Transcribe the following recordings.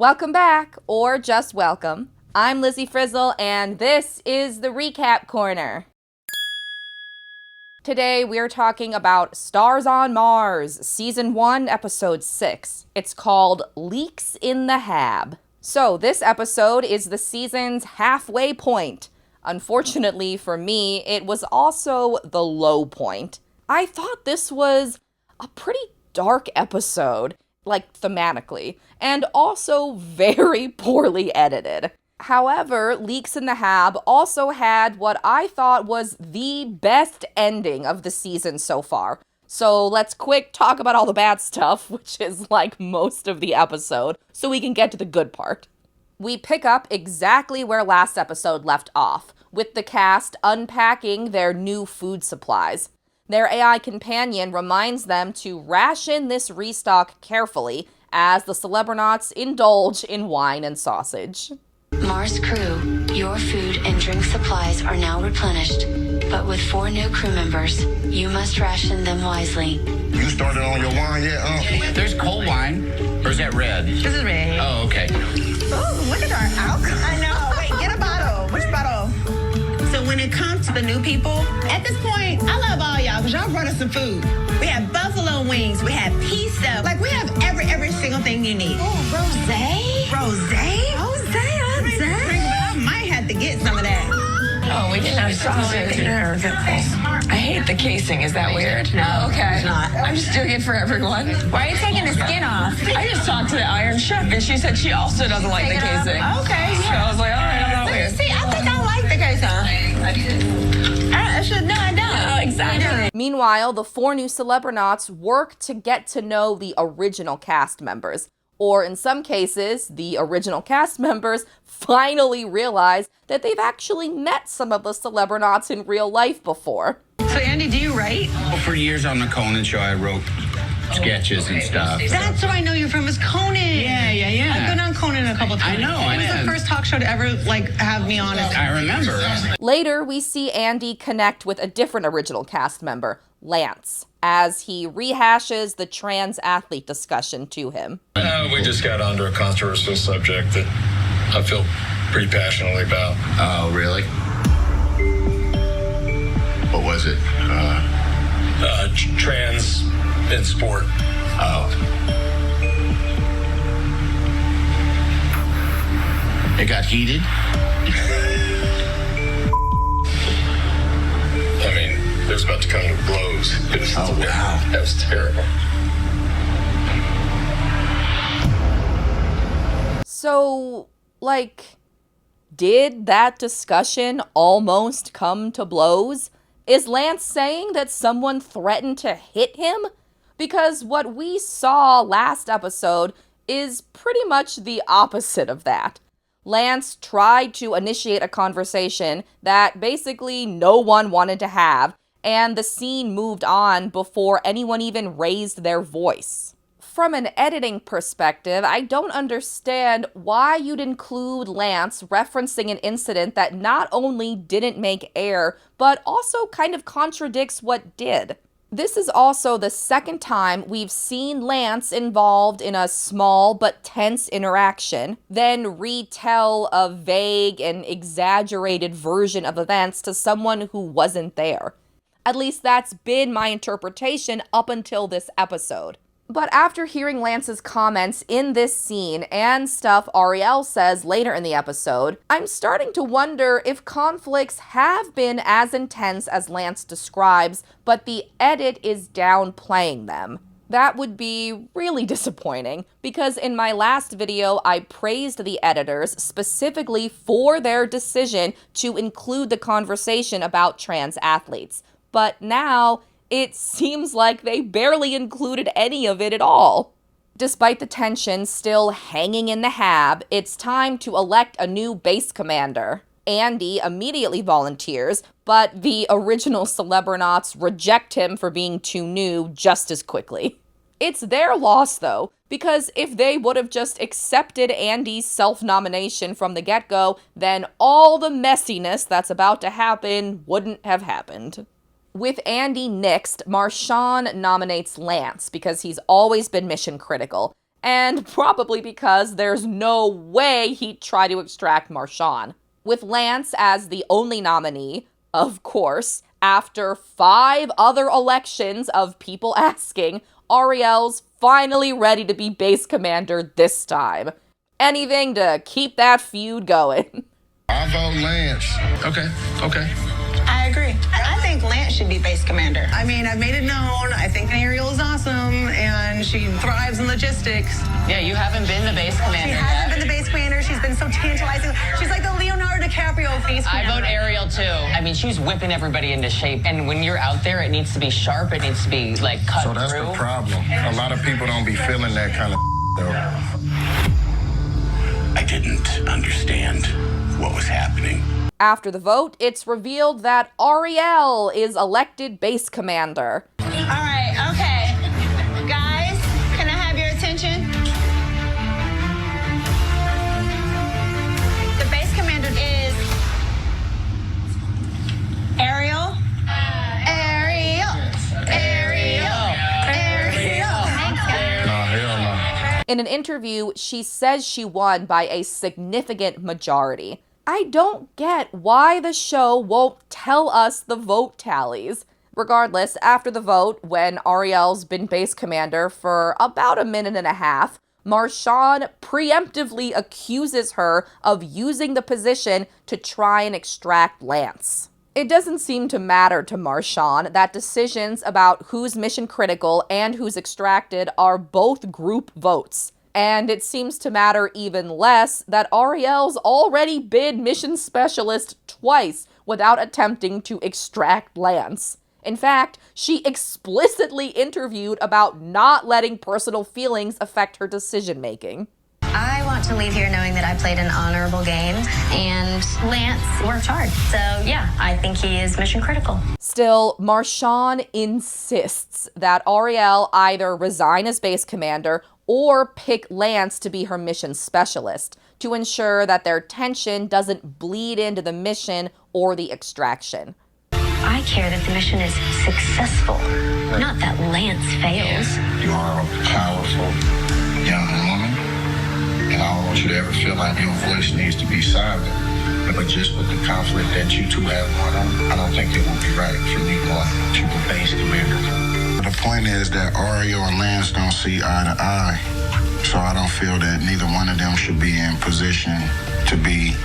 Welcome back, or just welcome. I'm Lizzie Frizzle, and this is the Recap Corner. Today, we're talking about Stars on Mars, Season 1, Episode 6. It's called Leaks in the Hab. So, this episode is the season's halfway point. Unfortunately for me, it was also the low point. I thought this was a pretty dark episode, like thematically, and also very poorly edited. However, Leaks in the Hab also had what I thought was the best ending of the season so far. So let's quick talk about all the bad stuff, which is like most of the episode, so we can get to the good part. We pick up exactly where last episode left off, with the cast unpacking their new food supplies. Their AI companion reminds them to ration this restock carefully as the Celebronauts indulge in wine and sausage. Mars crew, your food and drink supplies are now replenished, but with 4 new crew members, you must ration them wisely. You started on your wine yet, There's cold wine, or is that red? This is red. Oh, okay. Oh, look at our alcohol. I know. Wait, get a bottle. Which bottle? So when it comes to the new people, at this point, I love all y'all because y'all brought us some food. We have buffalo wings. We have pizza. Like, we have every single thing you need. Oh, rosé? Rosé? I might have to get some of that. Oh, we didn't have sausage in our I hate the casing. Is that weird? No, okay. it's not. I'm just doing it for everyone. Why are you taking the skin off? I just talked to the Iron Chef, and she said she also doesn't like the casing. Okay. So I was like, all right, I'm not weird. See, I think I like the casing. I should. No, I don't. Oh, exactly. Meanwhile, the 4 new Celebronauts work to get to know the original cast members. Or in some cases, the original cast members finally realize that they've actually met some of the Celebronauts in real life before. So, Andy, do you write? For years on the Conan show, I wrote sketches and stuff. That's where I know you're from, is Conan. Yeah. I've been on Conan a couple times. I know, I It was know. the first talk show to ever, have me on it. I remember. Later, we see Andy connect with a different original cast member, Lance, as he rehashes the trans athlete discussion to him. We just got onto a controversial subject that I feel pretty passionately about. Oh, really? What was it? Trans in sport. Oh. It got heated? I mean, it was about to come to blows. Oh, wow. That was terrible. So, did that discussion almost come to blows? Is Lance saying that someone threatened to hit him? Because what we saw last episode is pretty much the opposite of that. Lance tried to initiate a conversation that basically no one wanted to have, and the scene moved on before anyone even raised their voice. From an editing perspective, I don't understand why you'd include Lance referencing an incident that not only didn't make air, but also kind of contradicts what did. This is also the second time we've seen Lance involved in a small but tense interaction, then retell a vague and exaggerated version of events to someone who wasn't there. At least that's been my interpretation up until this episode. But after hearing Lance's comments in this scene and stuff Ariel says later in the episode, I'm starting to wonder if conflicts have been as intense as Lance describes, but the edit is downplaying them. That would be really disappointing, because in my last video, I praised the editors specifically for their decision to include the conversation about trans athletes. But now, it seems like they barely included any of it at all. Despite the tension still hanging in the hab, it's time to elect a new base commander. Andy immediately volunteers, but the original Celebronauts reject him for being too new just as quickly. It's their loss, though, because if they would have just accepted Andy's self-nomination from the get-go, then all the messiness that's about to happen wouldn't have happened. With Andy nixed, Marshawn nominates Lance because he's always been mission critical, And probably because there's no way he'd try to extract Marshawn. With Lance as the only nominee, of course, after 5 other elections of people asking, Ariel's finally ready to be base commander this time. Anything to keep that feud going. I vote Lance. Okay. I agree. I think Lance should be base commander. I mean, I've made it known. I think Ariel is awesome, and she thrives in logistics. Yeah, you haven't been the base commander She hasn't been the base commander. She's been so tantalizing. She's like the Leonardo DiCaprio of base I commander. vote Ariel too. I mean, she's whipping everybody into shape. And when you're out there, it needs to be sharp. It needs to be like cut So that's through. the problem. A lot of people don't be feeling that kind of though. I didn't understand what was happening. After the vote, it's revealed that Ariel is elected base commander. All right, okay. Guys, can I have your attention? The base commander is Ariel. Nah, hell no. In an interview, she says she won by a significant majority. I don't get why the show won't tell us the vote tallies. Regardless, after the vote, when Ariel's been base commander for about a minute and a half, Marshawn preemptively accuses her of using the position to try and extract Lance. It doesn't seem to matter to Marshawn that decisions about who's mission critical and who's extracted are both group votes. And it seems to matter even less that Ariel's already been mission specialist twice without attempting to extract Lance. In fact, she explicitly interviewed about not letting personal feelings affect her decision-making. I want to leave here knowing that I played an honorable game and Lance worked hard. So yeah, I think he is mission critical. Still, Marshawn insists that Ariel either resign as base commander or pick Lance to be her mission specialist to ensure that their tension doesn't bleed into the mission or the extraction. I care that the mission is successful, not that Lance fails. You are a powerful young woman, and I don't want you to ever feel like your voice needs to be silent. But just with the conflict that you two have going on, I don't think it would be right for you to the base commander. The point is that Ariel and Lance don't see eye to eye, so I don't feel that neither one of them should be in position to be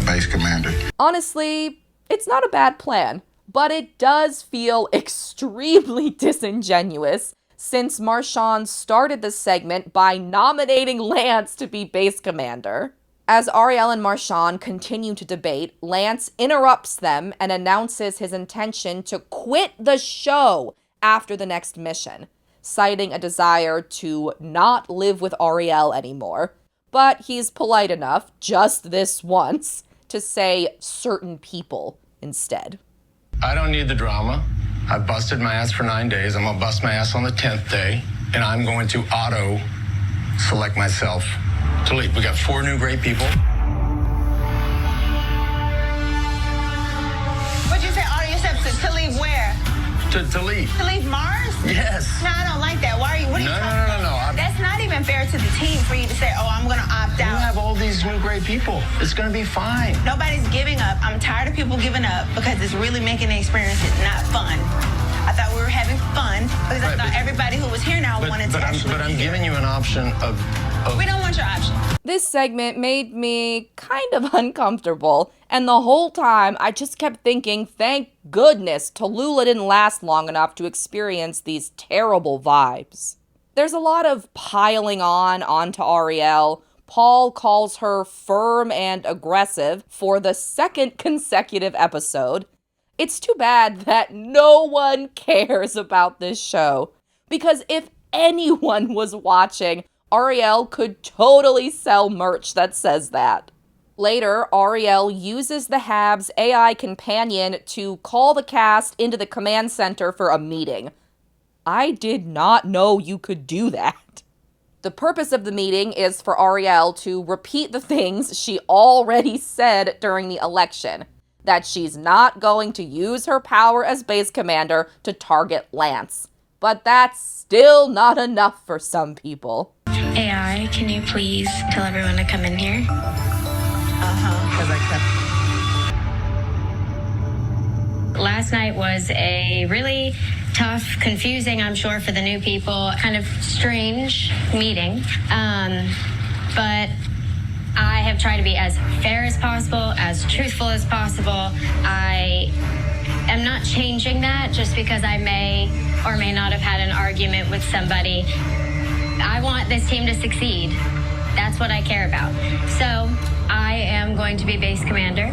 base commander. Honestly, it's not a bad plan, but it does feel extremely disingenuous since Marshawn started the segment by nominating Lance to be base commander. As Ariel and Marshawn continue to debate, Lance interrupts them and announces his intention to quit the show after the next mission, citing a desire to not live with Ariel anymore. But he's polite enough, just this once, to say certain people instead. I don't need the drama. I busted my ass for 9 days. I'm gonna bust my ass on the 10th day, and I'm going to auto-select myself to leave. We got 4 new great people. What'd you say, auto yourself to leave where? To leave. To leave Mars? Yes. No, I don't like that. Why are you? What are you No. talking about? That's not even fair to the team for you to say, oh, I'm going to opt You out. have all these new great people. It's gonna be fine. Nobody's giving up. I'm tired of people giving up because it's really making the experience not fun. I thought we were having fun because I Right, thought everybody who was here now wanted to actually I'm be here. giving you an option of We don't want your option. This segment made me kind of uncomfortable, and the whole time I just kept thinking, thank goodness Tallulah didn't last long enough to experience these terrible vibes. There's a lot of piling onto Ariel. Paul calls her firm and aggressive for the second consecutive episode. It's too bad that no one cares about this show, because if anyone was watching, Ariel could totally sell merch that says that. Later, Ariel uses the Habs AI companion to call the cast into the command center for a meeting. I did not know you could do that. The purpose of the meeting is for Ariel to repeat the things she already said during the election, that she's not going to use her power as base commander to target Lance. But that's still not enough for some people. AI, can you please tell everyone to come in here? Because I kept. Last night was a really tough, confusing, I'm sure, for the new people, kind of strange meeting. But I have tried to be as fair as possible, as truthful as possible. I am not changing that just because I may or may not have had an argument with somebody. I want this team to succeed. That's what I care about. So I am going to be base commander.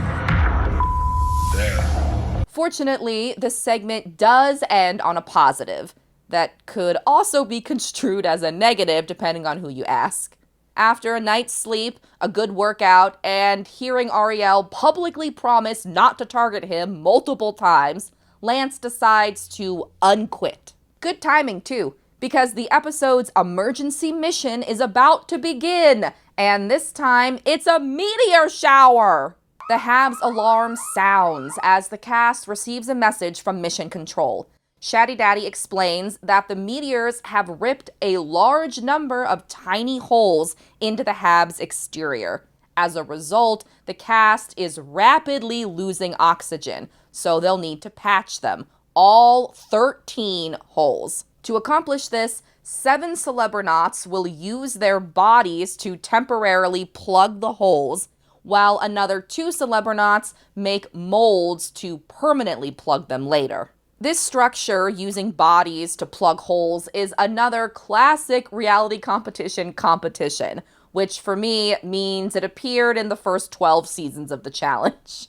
Fortunately, this segment does end on a positive that could also be construed as a negative depending on who you ask. After a night's sleep, a good workout, and hearing Ariel publicly promise not to target him multiple times, Lance decides to unquit. Good timing, too, because the episode's emergency mission is about to begin, and this time it's a meteor shower! The Hab's alarm sounds as the cast receives a message from Mission Control. Shaddy Daddy explains that the meteors have ripped a large number of tiny holes into the Hab's exterior. As a result, the cast is rapidly losing oxygen, so they'll need to patch them. All 13 holes. To accomplish this, 7 celebronauts will use their bodies to temporarily plug the holes, while another 2 celebronauts make molds to permanently plug them later. This structure, using bodies to plug holes, is another classic reality competition, which for me means it appeared in the first 12 seasons of the challenge.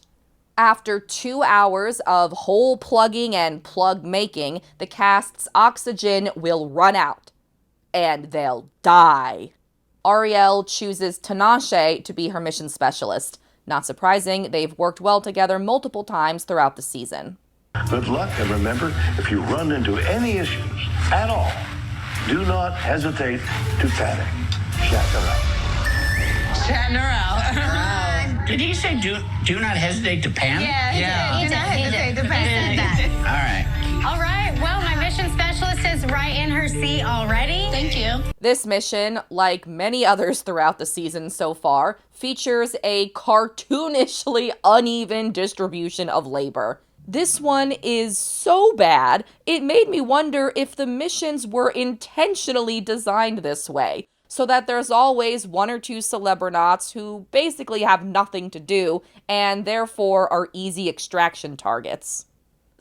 After 2 hours of hole plugging and plug making, the cast's oxygen will run out, and they'll die. Ariel chooses Tinashe to be her mission specialist. Not surprising, they've worked well together multiple times throughout the season. Good luck, and remember, if you run into any issues at all, do not hesitate to panic. Chatting her out. Did he say do not hesitate to panic? Yeah. Do not hesitate to panic. All All right, well, my mission specialist is right in her seat already. Thank you. This mission, like many others throughout the season so far, features a cartoonishly uneven distribution of labor. This one is so bad, it made me wonder if the missions were intentionally designed this way, so that there's always 1 or 2 celebronauts who basically have nothing to do, and therefore are easy extraction targets.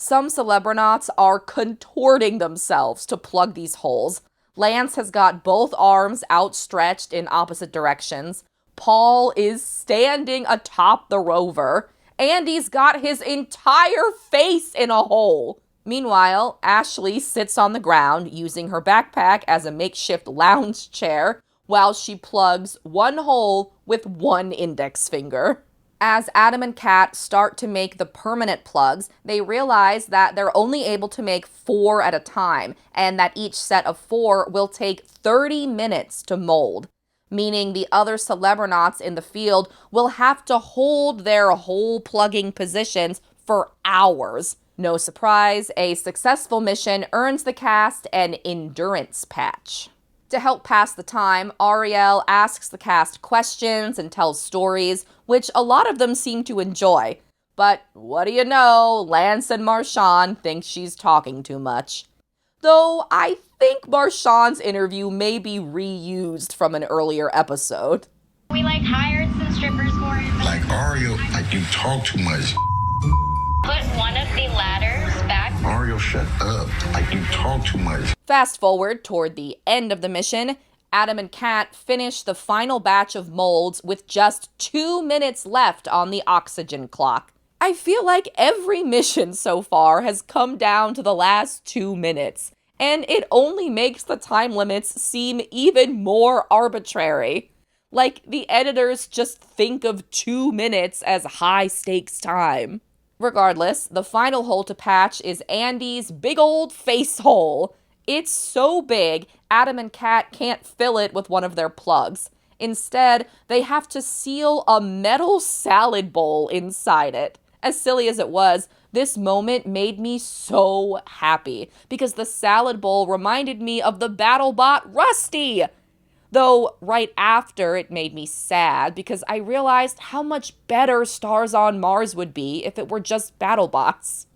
Some celebronauts are contorting themselves to plug these holes. Lance has got both arms outstretched in opposite directions. Paul is standing atop the rover. Andy's got his entire face in a hole. Meanwhile, Ashley sits on the ground using her backpack as a makeshift lounge chair while she plugs 1 hole with 1 index finger. As Adam and Kat start to make the permanent plugs, they realize that they're only able to make 4 at a time, and that each set of 4 will take 30 minutes to mold, meaning the other celebronauts in the field will have to hold their hole plugging positions for hours. No surprise, a successful mission earns the cast an endurance patch. To help pass the time, Ariel asks the cast questions and tells stories, which a lot of them seem to enjoy. But what do you know, Lance and Marshawn think she's talking too much. Though I think Marshawn's interview may be reused from an earlier episode. We hired some strippers for him. Like Ariel, you talk too much. Put one of the ladders back. Ariel, shut up. You talk too much. Fast forward toward the end of the mission, Adam and Kat finish the final batch of molds with just 2 minutes left on the oxygen clock. I feel like every mission so far has come down to the last 2 minutes, and it only makes the time limits seem even more arbitrary. Like the editors just think of 2 minutes as high-stakes time. Regardless, the final hole to patch is Andy's big old face hole. It's so big, Adam and Kat can't fill it with one of their plugs. Instead, they have to seal a metal salad bowl inside it. As silly as it was, this moment made me so happy, because the salad bowl reminded me of the BattleBot Rusty. Though right after, it made me sad because I realized how much better Stars on Mars would be if it were just BattleBots.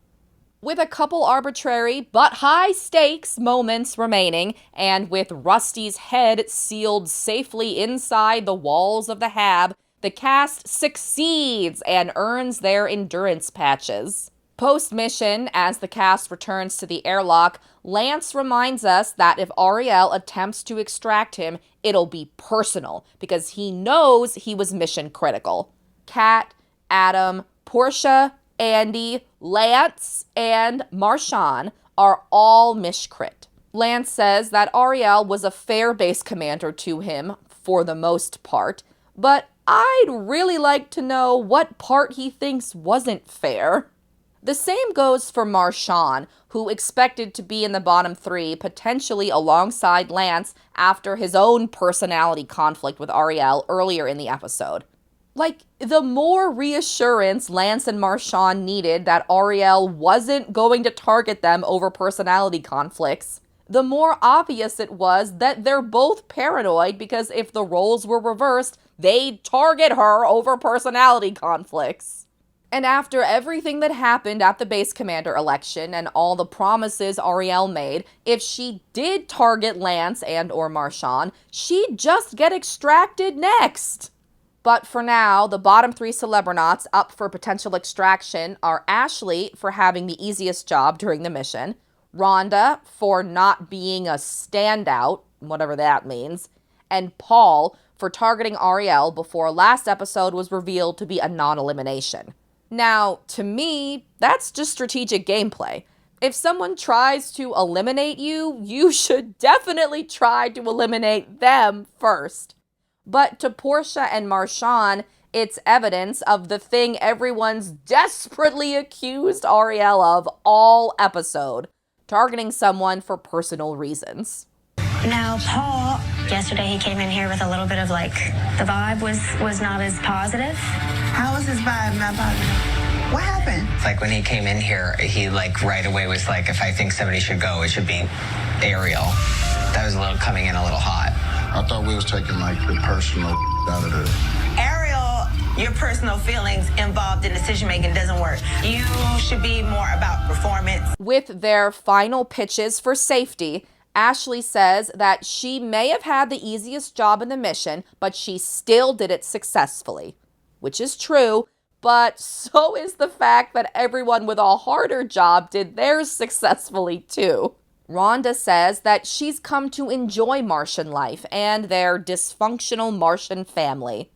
With a couple arbitrary but high-stakes moments remaining, and with Rusty's head sealed safely inside the walls of the hab, the cast succeeds and earns their endurance patches. Post-mission, as the cast returns to the airlock, Lance reminds us that if Ariel attempts to extract him, it'll be personal, because he knows he was mission critical. Kat, Adam, Portia, Andy, Lance, and Marshawn are all mishcrit. Lance says that Ariel was a fair base commander to him, for the most part, but I'd really like to know what part he thinks wasn't fair. The same goes for Marshawn, who expected to be in the bottom 3, potentially alongside Lance after his own personality conflict with Ariel earlier in the episode. Like, the more reassurance Lance and Marshawn needed that Ariel wasn't going to target them over personality conflicts, the more obvious it was that they're both paranoid because if the roles were reversed, they'd target her over personality conflicts. And after everything that happened at the base commander election and all the promises Ariel made, if she did target Lance and or Marshawn, she'd just get extracted next. But for now, the bottom 3 celebronauts up for potential extraction are Ashley for having the easiest job during the mission, Rhonda for not being a standout, whatever that means, and Paul for targeting Ariel before last episode was revealed to be a non-elimination. Now, to me, that's just strategic gameplay. If someone tries to eliminate you, you should definitely try to eliminate them first. But to Portia and Marshawn, it's evidence of the thing everyone's desperately accused Ariel of all episode, targeting someone for personal reasons. Now, Paul, yesterday he came in here with a little bit of the vibe was not as positive. How was his vibe not positive? What happened? Like when he came in here, he right away was like, if I think somebody should go, it should be Ariel. That was coming in a little hot. I thought we was taking the personal out of it. Ariel, your personal feelings involved in decision making doesn't work. You should be more about performance. With their final pitches for safety, Ashley says that she may have had the easiest job in the mission, but she still did it successfully. Which is true, but so is the fact that everyone with a harder job did theirs successfully too. Rhonda says that she's come to enjoy Martian life and their dysfunctional Martian family.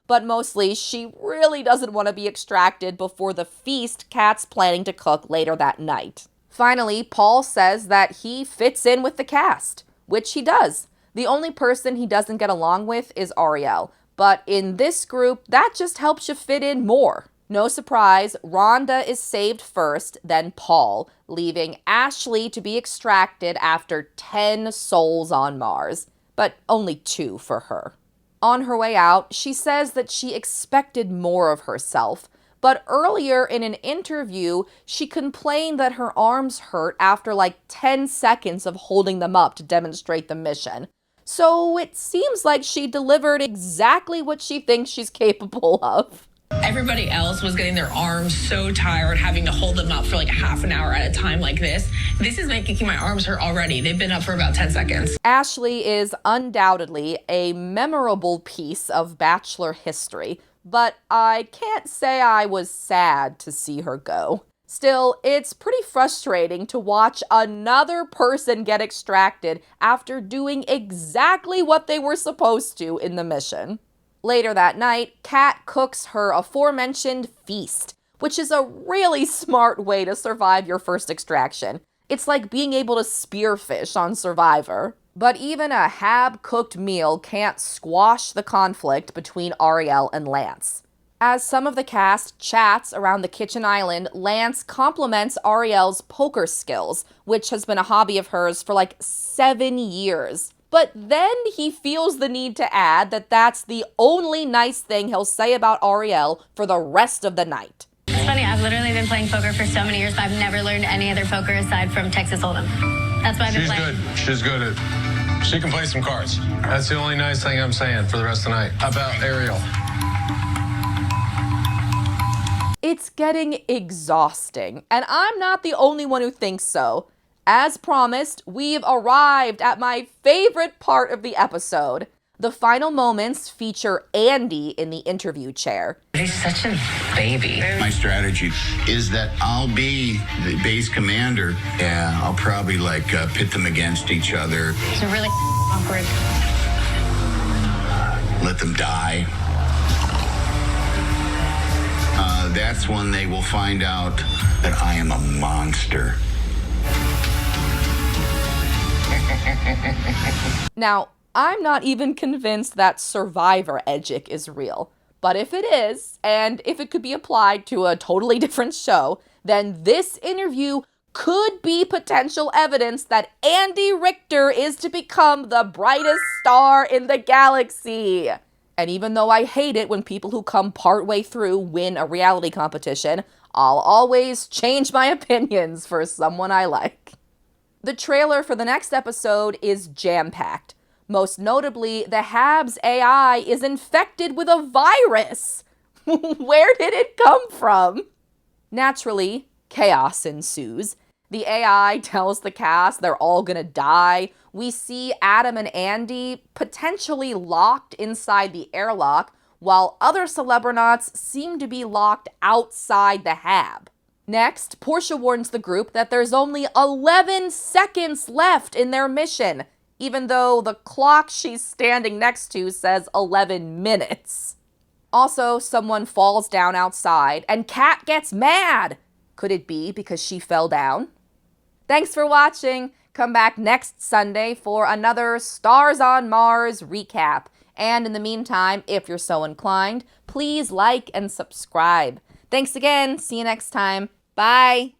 But mostly, she really doesn't want to be extracted before the feast Kat's planning to cook later that night. Finally, Paul says that he fits in with the cast, which he does. The only person he doesn't get along with is Ariel, but in this group, that just helps you fit in more. No surprise, Rhonda is saved first, then Paul, leaving Ashley to be extracted after 10 souls on Mars, but only 2 for her. On her way out, she says that she expected more of herself, but earlier in an interview, she complained that her arms hurt after 10 seconds of holding them up to demonstrate the mission. So it seems like she delivered exactly what she thinks she's capable of. Everybody else was getting their arms so tired, having to hold them up for a half an hour at a time like this. This is making my arms hurt already. They've been up for about 10 seconds. Ashley is undoubtedly a memorable piece of Bachelor history, but I can't say I was sad to see her go. Still, it's pretty frustrating to watch another person get extracted after doing exactly what they were supposed to in the mission. Later that night, Kat cooks her aforementioned feast, which is a really smart way to survive your first extraction. It's like being able to spearfish on Survivor. But even a hab-cooked meal can't squash the conflict between Ariel and Lance. As some of the cast chats around the kitchen island, Lance compliments Ariel's poker skills, which has been a hobby of hers for 7 years. But then he feels the need to add that that's the only nice thing he'll say about Ariel for the rest of the night. It's funny, I've literally been playing poker for so many years, but I've never learned any other poker aside from Texas Hold'em. That's why I've been playing. She's good at She can play some cards. That's the only nice thing I'm saying for the rest of the night. How about Ariel? It's getting exhausting, and I'm not the only one who thinks so. As promised, we've arrived at my favorite part of the episode. The final moments feature Andy in the interview chair. He's such a baby. My strategy is that I'll be the base commander. Yeah, I'll probably pit them against each other. It's really awkward. Let them die. That's when they will find out that I am a monster. Now, I'm not even convinced that Survivor Edgic is real. But if it is, and if it could be applied to a totally different show, then this interview could be potential evidence that Andy Richter is to become the brightest star in the galaxy. And even though I hate it when people who come partway through win a reality competition, I'll always change my opinions for someone I like. The trailer for the next episode is jam-packed. Most notably, the Habs AI is infected with a virus. Where did it come from? Naturally, chaos ensues. The AI tells the cast they're all gonna die. We see Adam and Andy potentially locked inside the airlock, while other celebronauts seem to be locked outside the Hab. Next, Portia warns the group that there's only 11 seconds left in their mission, even though the clock she's standing next to says 11 minutes. Also, someone falls down outside, and Kat gets mad. Could it be because she fell down? Thanks for watching. Come back next Sunday for another Stars on Mars recap. And in the meantime, if you're so inclined, please like and subscribe. Thanks again. See you next time. Bye.